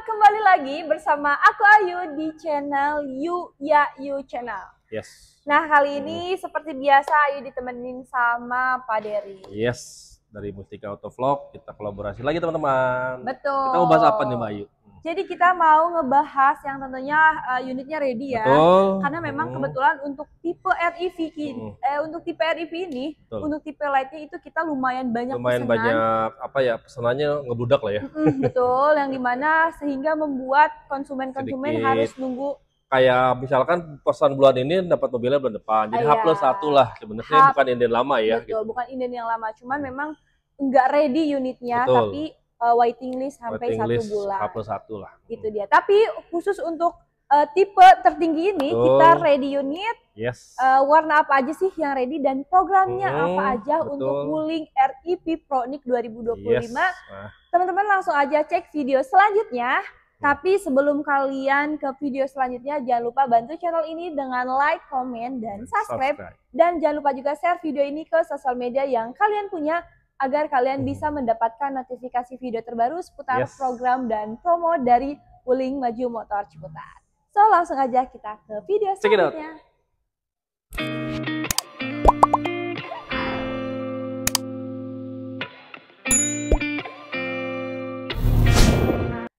kembali lagi bersama aku Ayu di channel You Ya You Channel. Yes. Nah, kali ini seperti biasa Ayu ditemenin sama Pak Dery. Yes, dari Mustika Autovlog kita kolaborasi lagi teman-teman. Betul. Kita mau bahas apa nih Mbak Ayu? Jadi kita mau ngebahas yang tentunya unitnya ready ya. Betul. Karena memang kebetulan untuk tipe REV ini, untuk tipe REV ini, untuk tipe lightnya itu kita lumayan banyak banyak apa ya, pesanannya ngebludak lah ya. Betul, yang dimana sehingga membuat konsumen-konsumen harus nunggu. Kayak misalkan pesan bulan ini dapat mobilnya bulan depan, jadi H+1 lah sebenarnya, bukan inden lama ya. Betul, gitu. Bukan inden yang lama, cuman memang nggak ready unitnya, tapi waiting list sampai 1 bulan. H+1 lah. Gitu dia. Tapi khusus untuk tipe tertinggi ini kita ready unit. Yes. Warna apa aja sih yang ready dan programnya apa aja untuk Wuling REV Pronic 2025? Yes. Teman-teman langsung aja cek video selanjutnya. Tapi sebelum kalian ke video selanjutnya, jangan lupa bantu channel ini dengan like, komen, dan subscribe. Dan jangan lupa juga share video ini ke sosial media yang kalian punya, agar kalian bisa mendapatkan notifikasi video terbaru seputar program dan promo dari Wuling Maju Motor Ciputat. So, langsung aja kita ke video selanjutnya.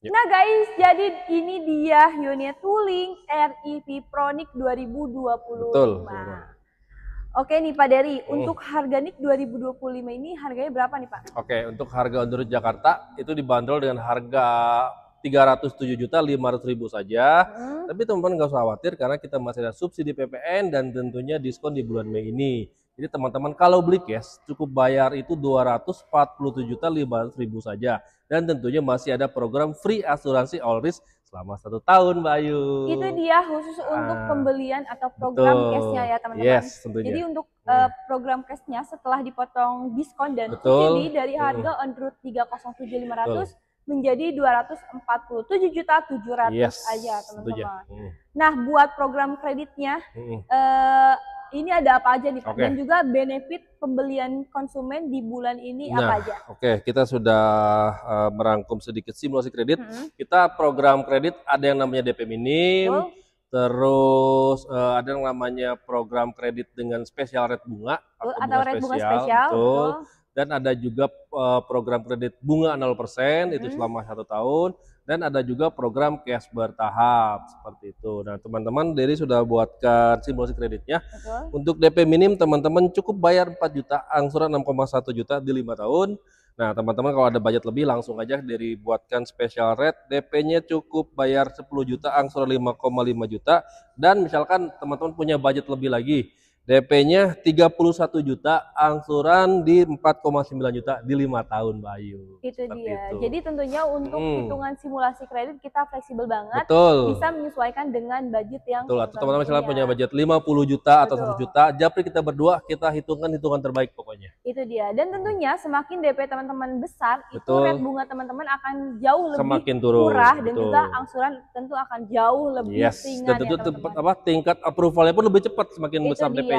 Nah guys, jadi ini dia unit Wuling REV Pronic 2025. Betul. Oke nih Pak Dery, untuk harga NIK 2025 ini harganya berapa nih Pak? Oke, untuk harga on the road Jakarta itu dibanderol dengan harga 307.500.000 saja. Tapi teman-teman nggak usah khawatir karena kita masih ada subsidi PPN dan tentunya diskon di bulan Mei ini. Jadi teman-teman kalau beli cash cukup bayar itu 247.500.000 saja. Dan tentunya masih ada program free asuransi all risk selama 1 tahun Mbak Ayu. Itu dia khusus untuk pembelian atau program cashnya ya teman-teman. Yes, tentunya. Jadi untuk program cashnya setelah dipotong diskon dan subsidi dari harga on road 307.500 menjadi 247.700.000 aja teman-teman. Nah buat program kreditnya ini ada apa aja nih Pak? Dan juga benefit pembelian konsumen di bulan ini apa aja? Oke, kita sudah merangkum sedikit simulasi kredit. Kita program kredit ada yang namanya DP minim, terus ada yang namanya program kredit dengan spesial rate bunga atau rate bunga spesial. Dan ada juga program kredit bunga 0% itu selama 1 tahun. Dan ada juga program cash bertahap seperti itu. Nah teman-teman Dery sudah buatkan simulasi kreditnya. Untuk DP minim teman-teman cukup bayar 4 juta, angsuran 6,1 juta di 5 tahun. Nah teman-teman kalau ada budget lebih langsung aja Dery buatkan special rate. DP-nya cukup bayar 10 juta, angsuran 5,5 juta. Dan misalkan teman-teman punya budget lebih lagi, DP-nya 31 juta, angsuran di 4,9 juta di 5 tahun Mbak Ayu. Itu dia. Jadi tentunya untuk hitungan simulasi kredit kita fleksibel banget. Bisa menyesuaikan dengan budget yang teman-teman misalnya punya budget 50 juta atau 1 juta, japri kita berdua kita hitungkan hitungan terbaik pokoknya. Itu dia. Dan tentunya semakin DP teman-teman besar, itu rate bunga teman-teman akan jauh lebih murah dan juga angsuran tentu akan jauh lebih ringan. Dan tentu tingkat approvalnya pun lebih cepat semakin besar DP.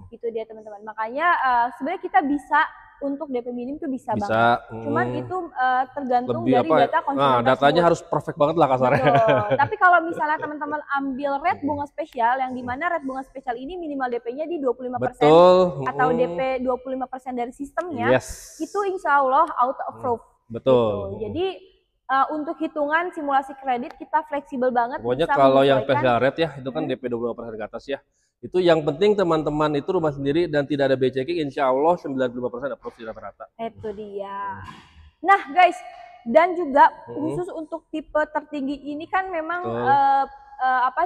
Itu dia teman-teman. Makanya sebenarnya kita bisa untuk DP minim tuh bisa banget. Cuman itu tergantung dari data konsumen. Datanya harus perfect banget lah kasarnya. Tapi kalau misalnya teman-teman ambil rate bunga spesial, yang dimana rate bunga spesial ini minimal DP-nya di 25% atau DP 25% dari sistemnya, itu insya Allah auto approve. Jadi untuk hitungan simulasi kredit kita fleksibel banget. Pokoknya kalau yang special rate ya itu kan DP 25% ke atas ya. Itu yang penting teman-teman itu rumah sendiri dan tidak ada biaya checking, insya Allah 95% approve rata-rata. Itu dia. Nah guys, dan juga khusus untuk tipe tertinggi ini kan memang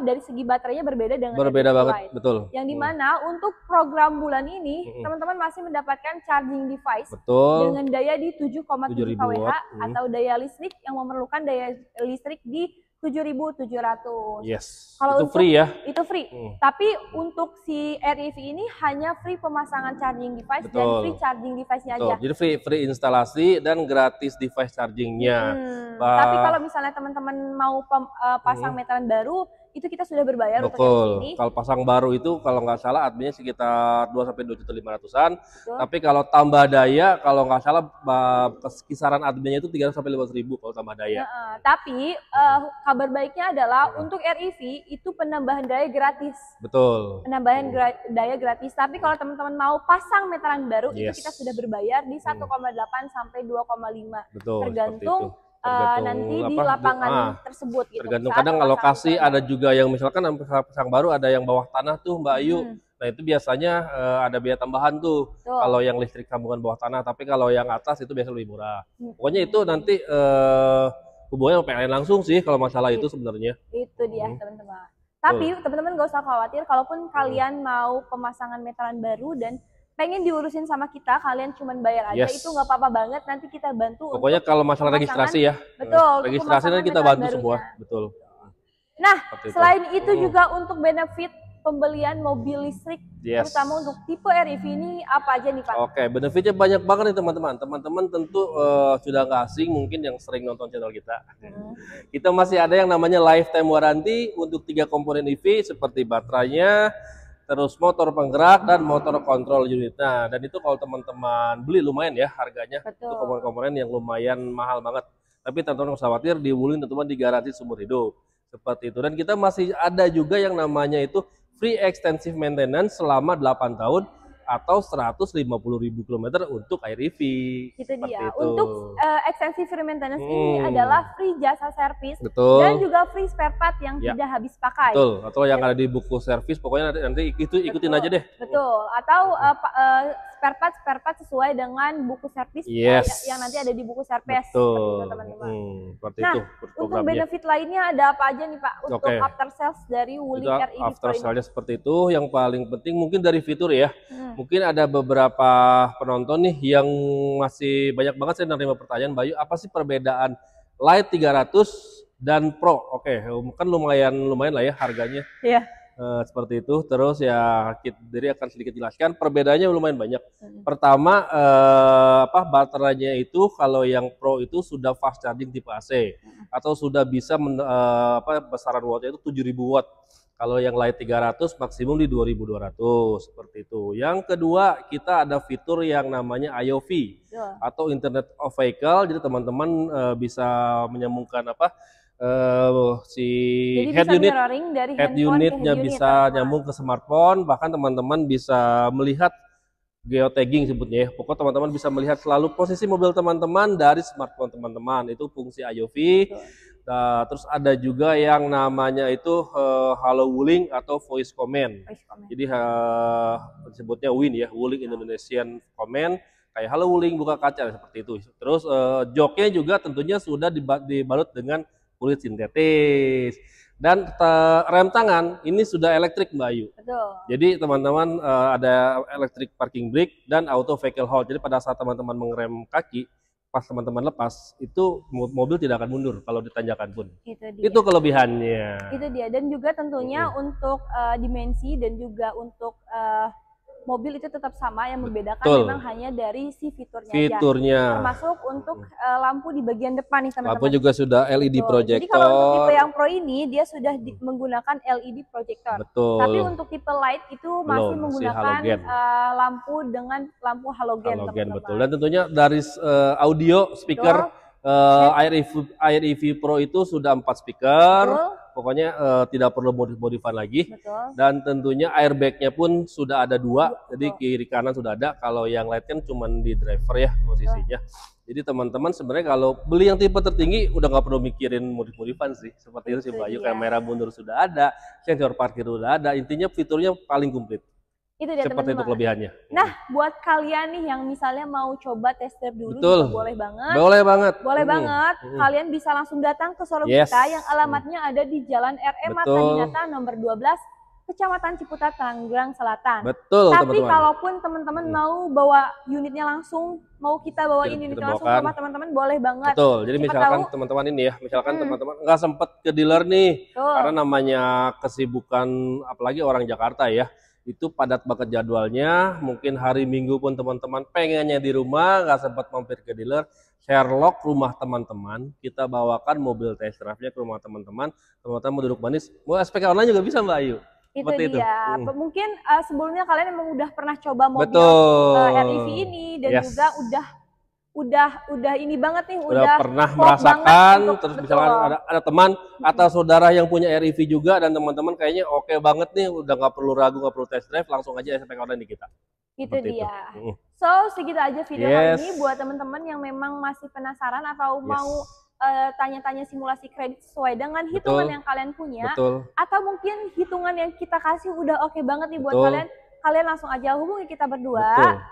dari segi baterainya berbeda dengan banget, betul. Yang dimana untuk program bulan ini teman-teman masih mendapatkan charging device dengan daya di 7,7 kWh atau daya listrik yang memerlukan daya listrik di 7.700. Kalau itu free ya? Itu free. Tapi untuk si REV ini hanya free pemasangan charging device dan free charging device-nya aja. Jadi free instalasi dan gratis device chargingnya. Tapi kalau misalnya teman-teman mau pasang meteran baru, itu kita sudah berbayar untuk ini. Kalau pasang baru itu kalau nggak salah adminnya sekitar 2-2.500.000-an. Tapi kalau tambah daya, kalau nggak salah kisaran adminnya itu 300-500.000 kalau tambah daya. Tapi kabar baiknya adalah untuk REV itu penambahan daya gratis. Betul. Penambahan daya gratis. Tapi kalau teman-teman mau pasang meteran baru, itu kita sudah berbayar di 1,8 sampai 2,5. Betul. Tergantung nanti di lapangan tersebut gitu. Tergantung kadang lokasi ada juga yang misalkan pasang baru ada yang bawah tanah tuh Mbak Ayu. Nah itu biasanya ada biaya tambahan tuh kalau yang listrik sambungan bawah tanah, tapi kalau yang atas itu biasa lebih murah. Pokoknya itu nanti hubungannya sama PLN langsung sih kalau masalah itu sebenarnya. Itu dia teman-teman. Tapi teman-teman gak usah khawatir, kalaupun kalian mau pemasangan meteran baru dan pengen diurusin sama kita, kalian cuma bayar aja, itu nggak apa-apa banget, nanti kita bantu. Pokoknya kalau masalah registrasi ya, registrasi nanti kita bantu semua, betul. Nah, selain itu juga untuk benefit pembelian mobil listrik, terutama untuk tipe REV ini apa aja nih Pak? Oke, benefitnya banyak banget nih teman-teman. Teman-teman tentu sudah nggak asing mungkin yang sering nonton channel kita. Kita masih ada yang namanya lifetime warranty untuk 3 komponen EV seperti baterainya, terus motor penggerak dan motor kontrol unitnya. Dan itu kalau teman-teman beli lumayan ya harganya. Itu komponen-komponen yang lumayan mahal banget. Tapi teman-teman nggak usah khawatir, di Wuling teman-teman digaransi seumur hidup. Seperti itu. Dan kita masih ada juga yang namanya itu free extensive maintenance selama 8 tahun atau 150.000 km untuk REV. Itu dia. Untuk extensive free maintenance ini adalah free jasa servis dan juga free spare part yang tidak habis pakai. Betul. Atau yang ada di buku servis, pokoknya nanti itu ikutin aja deh. Betul. Atau spare part sesuai dengan buku servis yang nanti ada di buku servis. Betul. Teman-teman. Nah, untuk benefit lainnya ada apa aja nih Pak untuk after sales dari Wuling REV After sales-nya seperti itu. Yang paling penting mungkin dari fitur ya. Mungkin ada beberapa penonton nih yang masih banyak banget saya menerima pertanyaan, Bayu, apa sih perbedaan Lite 300 dan Pro? Oke, kan lumayan lah ya harganya. Iya. Seperti itu. Terus ya kita akan sedikit jelaskan perbedaannya lumayan banyak. Pertama baterainya itu kalau yang Pro itu sudah fast charging tipe AC atau sudah bisa besaran wattnya itu 7.000 watt. Kalau yang Lite 300 maksimum di 2.200 seperti itu. Yang kedua kita ada fitur yang namanya IoV atau Internet of Vehicle. Jadi teman-teman bisa menyambungkan head unitnya bisa nyambung ke smartphone. Bahkan teman-teman bisa melihat geotagging sebutnya ya. Pokoknya teman-teman bisa melihat selalu posisi mobil teman-teman dari smartphone teman-teman. Itu fungsi IoV. Nah, terus ada juga yang namanya itu Halo Wuling atau voice command. Jadi disebutnya WIN ya, Wuling Indonesian Command. Kayak Halo Wuling buka kaca seperti itu. Terus joknya juga tentunya sudah dibalut dengan kulit sintetis. Dan rem tangan ini sudah elektrik Mbak Ayu. Betul. Jadi teman-teman ada electric parking brake dan auto vehicle hold. Jadi pada saat teman-teman mengerem kaki, pas teman-teman lepas itu mobil tidak akan mundur kalau ditanjakan pun. Itu kelebihannya. Itu dia. Dan juga tentunya untuk dimensi dan juga untuk mobil itu tetap sama, yang membedakan memang hanya dari si fiturnya aja. Termasuk untuk lampu di bagian depan nih teman-teman. Lampu juga sudah LED projector. Jadi kalau untuk tipe yang Pro ini dia sudah menggunakan LED projector. Tapi untuk tipe Lite itu masih menggunakan lampu dengan lampu halogen teman-teman. Betul. Dan tentunya dari audio speaker REV Pro itu sudah 4 speaker. Pokoknya tidak perlu modifan lagi. Dan tentunya airbagnya pun sudah ada 2, jadi kiri kanan sudah ada. Kalau yang Lite kan cuma di driver ya posisinya. Jadi teman-teman sebenarnya kalau beli yang tipe tertinggi udah nggak perlu mikirin modif-modifan sih. Seperti itu sih Mbak Ayu, kamera mundur sudah ada, sensor parkir sudah ada. Intinya fiturnya paling komplit. Itu dia seperti itu kelebihannya. Nah, buat kalian nih yang misalnya mau coba tester dulu, juga boleh banget. Boleh banget. Kalian bisa langsung datang ke showroom kita yang alamatnya ada di Jalan RM Mata Dinata nomor 12, Kecamatan Ciputat, Tangerang Selatan. Betul. Tapi kalaupun teman-teman mau bawa unitnya langsung, mau kita bawain unitnya langsung ke rumah teman-teman, boleh banget. Betul. Jadi misalkan teman-teman ini ya, misalkan teman-teman nggak sempet ke dealer nih, karena namanya kesibukan, apalagi orang Jakarta ya. Itu padat banget jadwalnya, mungkin hari Minggu pun teman-teman pengennya di rumah, nggak sempat mampir ke dealer. Sherlock rumah teman-teman, kita bawakan mobil test drive-nya ke rumah teman-teman, teman-teman duduk manis. Mau SPK online juga bisa Mbak Ayu. Itu dia. Mungkin sebelumnya kalian memang udah pernah coba mobil REV ini dan juga udah ini banget nih, udah pernah merasakan, terus misalkan ada teman atau saudara yang punya REV juga dan teman-teman kayaknya oke banget nih, udah nggak perlu ragu, nggak perlu test drive, langsung aja SPK online di kita. Itu dia. So segitu aja video kali ini buat teman-teman yang memang masih penasaran atau mau tanya-tanya simulasi kredit sesuai dengan hitungan yang kalian punya, atau mungkin hitungan yang kita kasih udah oke banget nih buat kalian langsung aja hubungi kita berdua.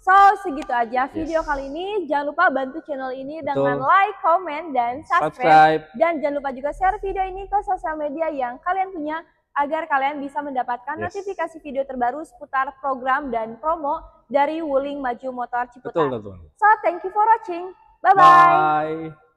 So segitu aja video kali ini. Jangan lupa bantu channel ini dengan like, komen, dan subscribe. Dan jangan lupa juga share video ini ke sosial media yang kalian punya agar kalian bisa mendapatkan notifikasi video terbaru seputar program dan promo dari Wuling Maju Motor Ciputat. So thank you for watching. Bye-bye.